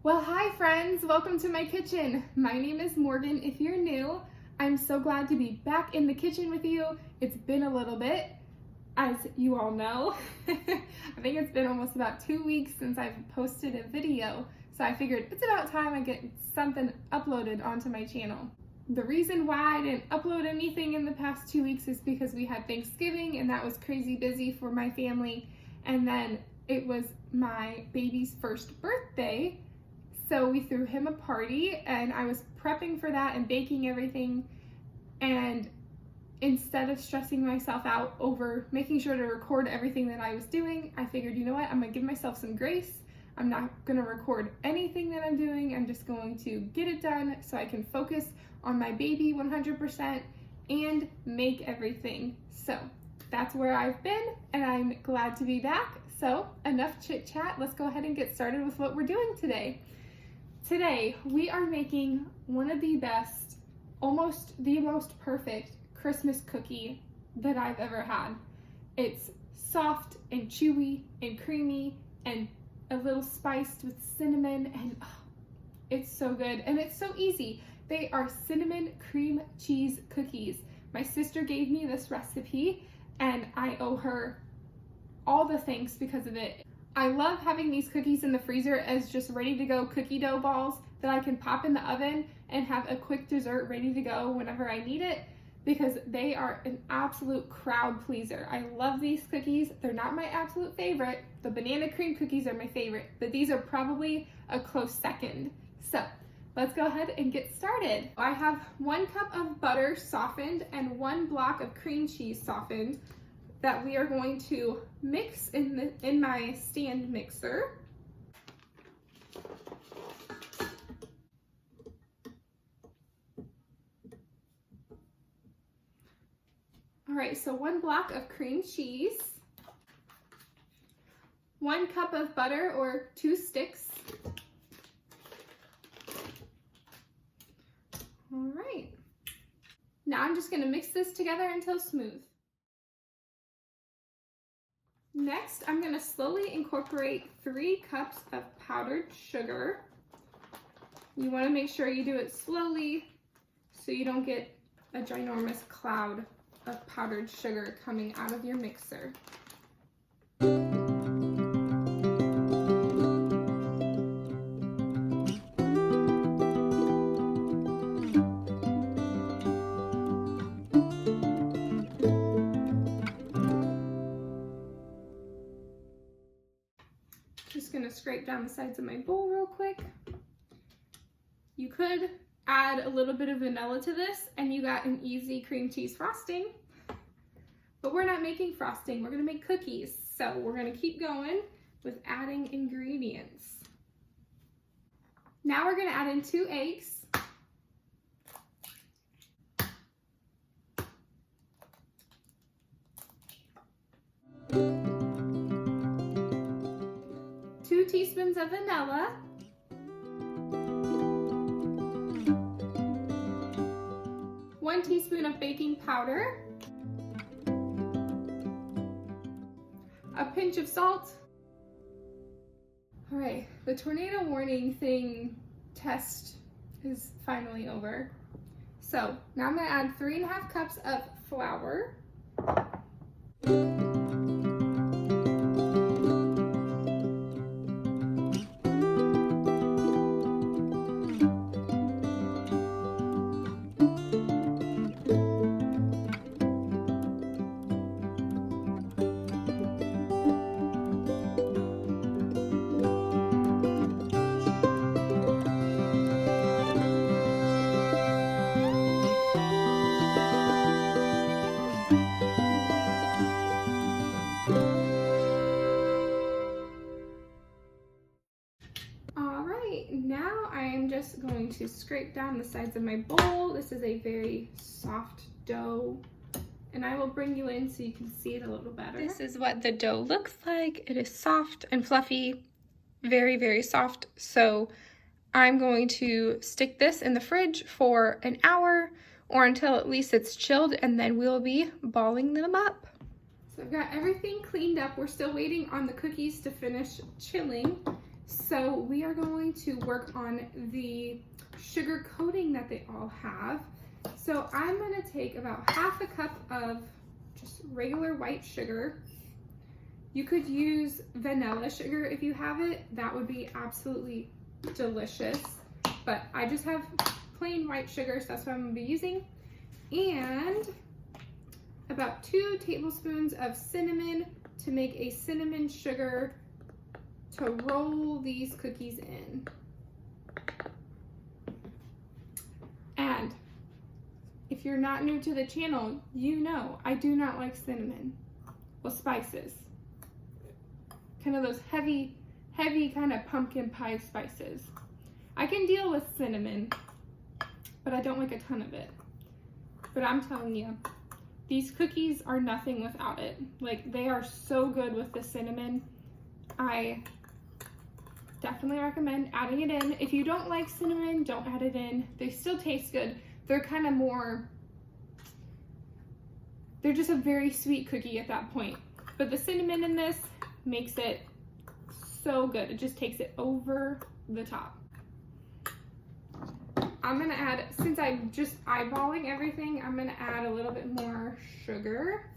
Well, hi friends, welcome to my kitchen. My name is Morgan. If you're new, I'm so glad to be back in the kitchen with you. It's been a little bit, as you all know. I think it's been almost about 2 weeks since I've posted a video, so I figured it's about time I get something uploaded onto my channel. The reason why I didn't upload anything in the past 2 weeks is because we had Thanksgiving and that was crazy busy for my family, and then it was my baby's first birthday. So we threw him a party and I was prepping for that and baking everything, and instead of stressing myself out over making sure to record everything that I was doing, I figured, you know what, I'm gonna give myself some grace. I'm not gonna record anything that I'm doing. I'm just going to get it done so I can focus on my baby 100% and make everything. So that's where I've been and I'm glad to be back. So enough chit chat, let's go ahead and get started with what we're doing today. Today, we are making one of the best, almost the most perfect Christmas cookie that I've ever had. It's soft and chewy and creamy and a little spiced with cinnamon, and it's so good and it's so easy. They are cinnamon cream cheese cookies. My sister gave me this recipe and I owe her all the thanks because of it. I love having these cookies in the freezer as just ready to go cookie dough balls that I can pop in the oven and have a quick dessert ready to go whenever I need it, because they are an absolute crowd pleaser. I love these cookies. They're not my absolute favorite. The banana cream cookies are my favorite, but these are probably a close second. So let's go ahead and get started. I have 1 cup of butter softened and 1 block of cream cheese softened that we are going to mix in my stand mixer. All right, so 1 block of cream cheese, 1 cup of butter or 2 sticks. All right, now I'm just gonna mix this together until smooth. Next, I'm going to slowly incorporate 3 cups of powdered sugar. You want to make sure you do it slowly so you don't get a ginormous cloud of powdered sugar coming out of your mixer. Just gonna scrape down the sides of my bowl real quick. You could add a little bit of vanilla to this and you got an easy cream cheese frosting, but we're not making frosting, we're gonna make cookies. So we're gonna keep going with adding ingredients. Now we're gonna add in 2 eggs. Two teaspoons of vanilla, 1 teaspoon of baking powder, a pinch of salt. All right, the tornado warning thing test is finally over. So now I'm gonna add 3.5 cups of flour, now I am just going to scrape down the sides of my bowl. This is a very soft dough, and I will bring you in so you can see it a little better. This is what the dough looks like. It is soft and fluffy, very, very soft. So I'm going to stick this in the fridge for an hour or until at least it's chilled, and then we'll be balling them up. So I've got everything cleaned up. We're still waiting on the cookies to finish chilling. So we are going to work on the sugar coating that they all have. So I'm going to take about half a cup of just regular white sugar. You could use vanilla sugar if you have it. That would be absolutely delicious. But I just have plain white sugar, so that's what I'm going to be using. And about 2 tablespoons of cinnamon to make a cinnamon sugar to roll these cookies in. And if you're not new to the channel, you know I do not like cinnamon. Well, spices. Kind of those heavy kind of pumpkin pie spices. I can deal with cinnamon, but I don't like a ton of it. But I'm telling you, these cookies are nothing without it. Like, they are so good with the cinnamon. I definitely recommend adding it in. If you don't like cinnamon, don't add it in. They still taste good. They're kind of more, they're just a very sweet cookie at that point. But the cinnamon in this makes it so good. It just takes it over the top. I'm gonna add, since I'm just eyeballing everything, I'm gonna add a little bit more sugar.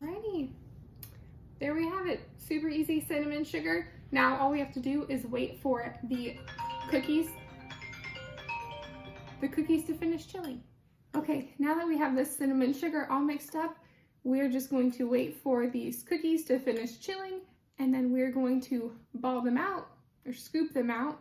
Alrighty, there we have it. Super easy cinnamon sugar. Now all we have to do is wait for the cookies to finish chilling. Okay, now that we have this cinnamon sugar all mixed up, we're just going to wait for these cookies to finish chilling, and then we're going to ball them out or scoop them out,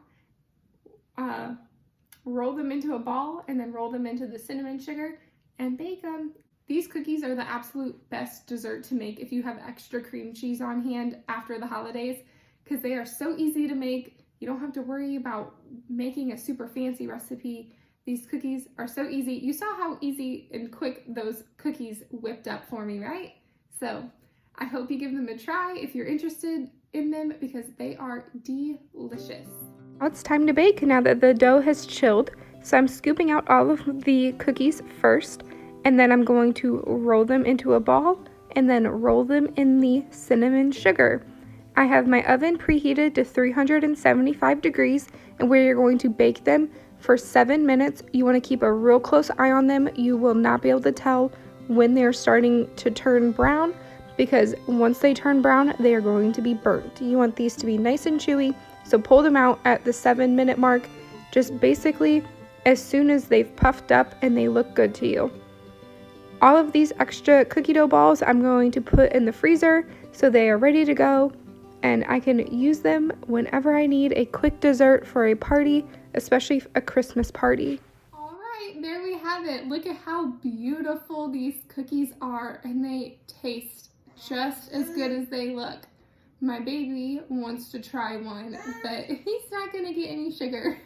roll them into a ball, and then roll them into the cinnamon sugar and bake them. These cookies are the absolute best dessert to make if you have extra cream cheese on hand after the holidays, because they are so easy to make. You don't have to worry about making a super fancy recipe. These cookies are so easy. You saw how easy and quick those cookies whipped up for me, right? So I hope you give them a try if you're interested in them, because they are delicious. Now it's time to bake now that the dough has chilled. So I'm scooping out all of the cookies first, and then I'm going to roll them into a ball and then roll them in the cinnamon sugar. I have my oven preheated to 375 degrees, and we're going to bake them for 7 minutes. You want to keep a real close eye on them. You will not be able to tell when they're starting to turn brown, because once they turn brown, they are going to be burnt. You want these to be nice and chewy, so pull them out at the 7-minute mark, just basically as soon as they've puffed up and they look good to you. All of these extra cookie dough balls I'm going to put in the freezer so they are ready to go, and I can use them whenever I need a quick dessert for a party, especially a Christmas party. All right, there we have it. Look at how beautiful these cookies are, and they taste just as good as they look. My baby wants to try one, but he's not gonna get any sugar.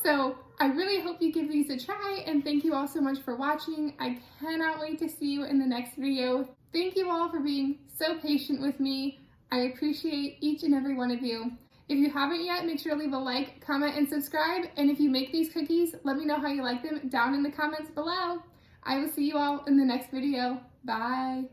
So I really hope you give these a try, and thank you all so much for watching. I cannot wait to see you in the next video. Thank you all for being so patient with me. I appreciate each and every one of you. If you haven't yet, make sure to leave a like, comment, and subscribe. And if you make these cookies, let me know how you like them down in the comments below. I will see you all in the next video. Bye.